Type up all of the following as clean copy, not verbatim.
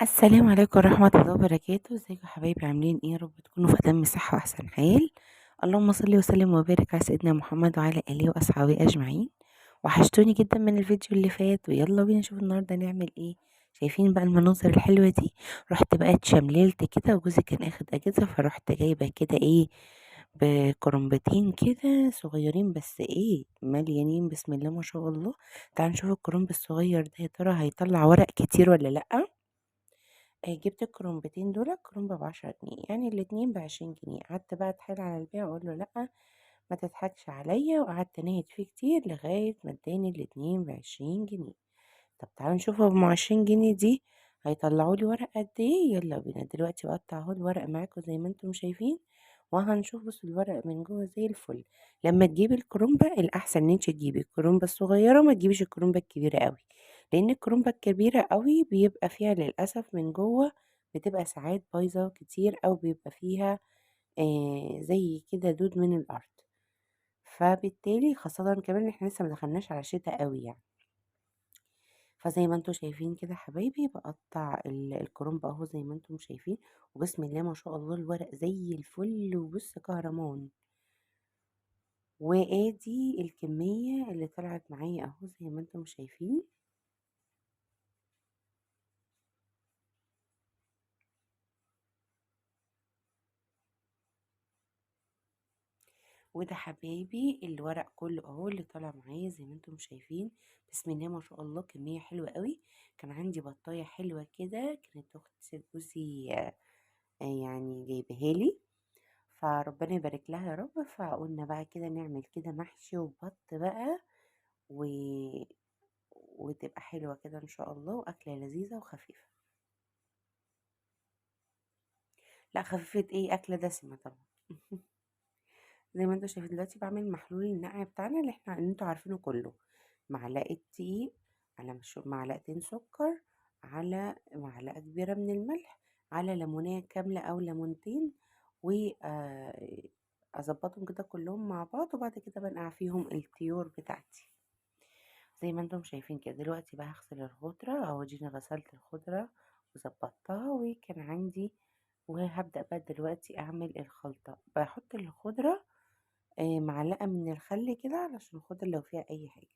السلام عليكم ورحمة الله وبركاته. ازيكم يا حبايبي؟ عاملين ايه؟ يا رب تكونوا في أتم صحة وأحسن حال. اللهم صل وسلم وبارك على سيدنا محمد وعلى آله وأصحابه أجمعين. وحشتوني جدا من الفيديو اللي فات، ويلا بينا نشوف النهاردة نعمل ايه. شايفين بقى المناظر الحلوة دي؟ رحت بقى اتشمللت كده، وجوزي كان اخد اجازة، فرحت جايبة كده ايه، بكرنبتين كده صغيرين، بس ايه مليانين بسم الله ما شاء الله. تعالوا نشوف الكرنب الصغير ده يا ترى هيطلع ورق كتير ولا لأ. جبت الكرومبتين دول، كرومبة ب10 جنيه، يعني الاتنين ب20 جنيه. قعدت بقى اتحايل على البيع واقول له لأ، ما تضحكش عليا، وقعدت انهد فيه كتير لغاية ما اداني الاتنين ب20 جنيه. طب تعالوا نشوف ام 20 جنيه دي هيطلعوا لي ورق قد ايه. يلا بينا دلوقتي بقطع اهو الورق معاكم زي ما انتم شايفين، وهنشوف. بصوا الورق من جوه زي الفل. لما تجيبي الكرومبة الاحسن ان انت تجيبي الكرومبة الصغيرة، ما تجيبيش الكرومبة الكبيرة قوي، لان الكرومبة الكبيرة قوي بيبقى فيها للاسف من جوه بتبقى ساعات بايظة كتير، او بيبقى فيها زي كده دود من الارض. فبالتالي خاصة كمان احنا لسه ما دخلناش على شتاء قوي يعني. فزي ما انتم شايفين كده حبايبي، بقطع الكرنب اهو زي ما انتم شايفين، وبسم الله ما شاء الله الورق زي الفل، وبص كهرمان. وادي الكمية اللي طلعت معايا اهو زي ما انتم شايفين. وده حبايبي الورق كله اهو اللي طالع معايا زي ما انتم شايفين. بسم الله ما شاء الله كمية حلوة قوي. كان عندي بطاية حلوة كده، كانت اخت جوزي يعني جايبها لي، فربنا يبارك لها يا رب. فقلنا بقى كده نعمل كده محشي وبط بقى و... وتبقى حلوة كده ان شاء الله، واكلة لذيذة وخفيفة. لا خفيفة ايه، اكلة دسمة طبعا. زي ما انتوا شايفين دلوقتي بعمل محلول النقع بتاعنا اللي انتوا عارفينه كله. معلقة دقيق، على معلقتين سكر، على معلقة كبيرة من الملح، على ليمونية كاملة او ليمونتين، و اظبطهم كده كلهم مع بعض، وبعد كده بنقع فيهم الطيور بتاعتي زي ما انتم شايفين كده. دلوقتي بقى هغسل الخضرة اهو، جينا غسلت الخضرة وظبطتها وكان عندي. وهبدأ بقى دلوقتي اعمل الخلطة. بحط الخضرة معلقة من الخل كده علشان الخضرة لو فيها اي حاجة.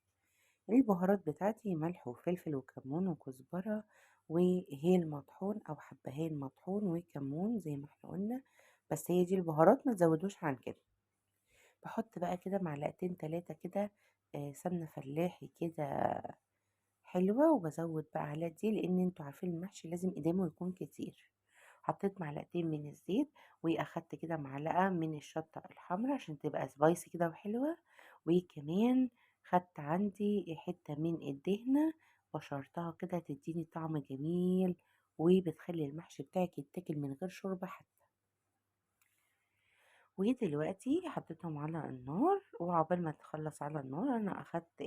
البهارات بتاعتي ملح وفلفل وكمون وكزبرة وهيل مطحون او حبهان مطحون وكمون زي ما احنا قلنا، بس هي دي البهارات، ما تزودوش عن كده. بحط بقى كده معلقتين تلاتة كده سمنة فلاحي كده حلوة، وبزود بقى على دي لان انتوا عارفين المحشي لازم قدامه يكون كتير. حطيت معلقتين من الزيت، واخدت كده معلقة من الشطة الحمراء عشان تبقى سبايسي كده وحلوة. وكمان خدت عندي حتة من الدهنة، بشرتها كده تديني طعم جميل، وبتخلي المحشي بتاعك يتاكل من غير شوربة حتى. ودلوقتي حطيتهم على النار، وعقبال ما تخلص على النار انا اخدت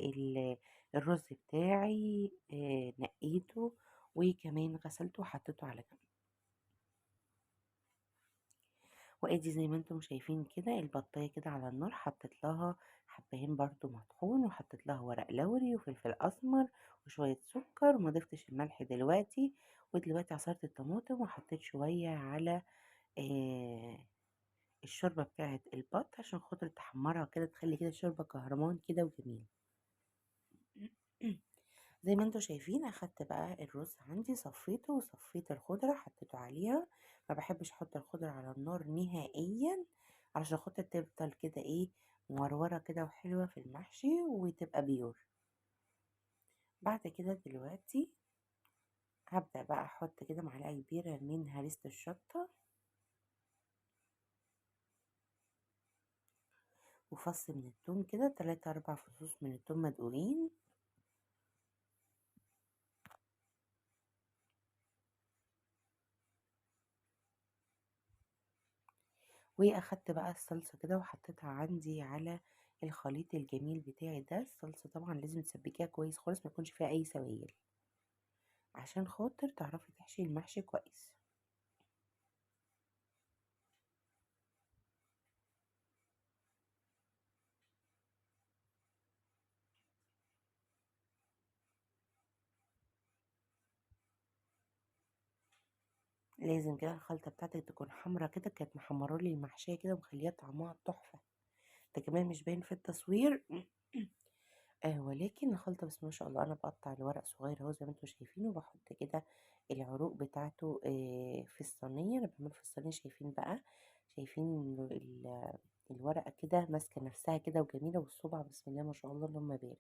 الرز بتاعي نقيته، وكمان غسلته وحطيته على جنب. وادي زي ما انتم شايفين كده البطايه كده على النار، حطيت لها حبهان برضو مطحون، وحطيت لها ورق لوري وفلفل اسمر وشويه سكر، وما ضفتش الملح دلوقتي. ودلوقتي عصرت الطماطم وحطيت شويه على آه الشوربة بتاعة البط عشان خاطر تحمرها كده، تخلي كده الشوربة كهرمان كده وجميل. زي ما انتوا شايفين اخدت بقى الرز عندي، صفيته وصفيت الخضرة حطيته عليها. ما بحبش احط الخضرة على النار نهائيا، علشان خاطر تفضل كده ايه، مورورة كده وحلوة في المحشي وتبقى بيور. بعد كده دلوقتي هبدأ بقى احط كده معلقة كبيرة من هريسة الشطة، وفص من التوم كده 3 4 فصوص من التوم مدقوقين. واخدت بقى الصلصة كده وحطيتها عندي على الخليط الجميل بتاعي ده. الصلصة طبعا لازم تسبكيها كويس خالص، ما يكونش فيها اي سوائل، عشان خاطر تعرفي تحشي المحشي كويس. لازم كده الخلطة بتاعتك تكون حمرا كده، كانت محمرة لي المحشية كده ومخليها طعمها تحفة. ده كمان مش باين في التصوير. ولكن الخلطة بسم الله ما شاء الله. أنا باقطّع الورق صغير أهو زي ما أنتم شايفين، وباحط كده العروق بتاعته في الصينية. أنا باعمله في الصينية، شايفين بقى، شايفين الورقة كده ماسكة نفسها كده وجميلة، والصُبع بسم الله ما شاء الله اللهم بارك.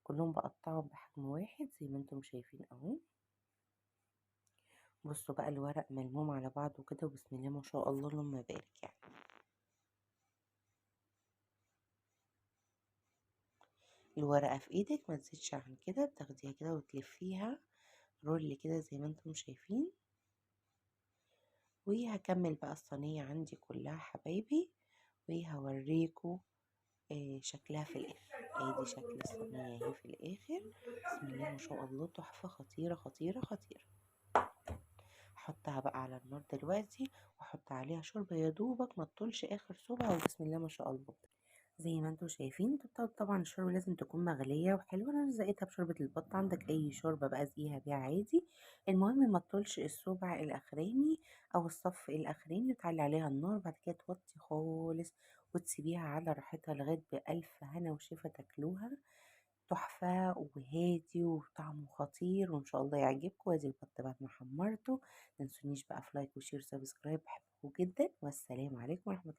كلّهم باقطّعهم بحجم واحد زي ما أنتم شايفين أهو. بُصّوا بقى الورق ملموم على بعضه كده وبسم الله ما شاء الله اللهم بارك يعني. الورقة في إيدِك ما تزيدش عن كده، بتاخديها كده وتلفّيها رول كده زي ما أنتم شايفين. وهاكمّل بقى الصينية عندي كلّها حبايبي، وهاورّيكم شكلها في الآخر. أدي شكل الصينية أهي في الآخر، بسم الله ما شاء الله تحفة خطيرة، خطيرة، خطيرة. هاحطها بقى على النار دلوقتي، واحط عليها شوربة يا دوبك ما تطولش آخر صُبع، وبسم الله ما شاء الله. زي ما انتم شايفين طبعا الشوربة لازم تكون مغلية وحلوة. انا زقيتها بشوربة البط، عندك اي شوربة بقى زقيها بيها عادي. المهم ما تطولش الصبع الاخراني او الصف الاخراني، وتعلي عليها النار. بعد كده توطي خالص وتسيبيها على راحتها لغاية بألف هنا وشفا تاكلوها. تحفة وهادي وطعمه خطير، وان شاء الله يعجبكم. وادي البط بعد ما حمرته. متنسونيش بقى في لايك وشير وسبسكرايب، بحبكم جدا، والسلام عليكم ورحمة الله.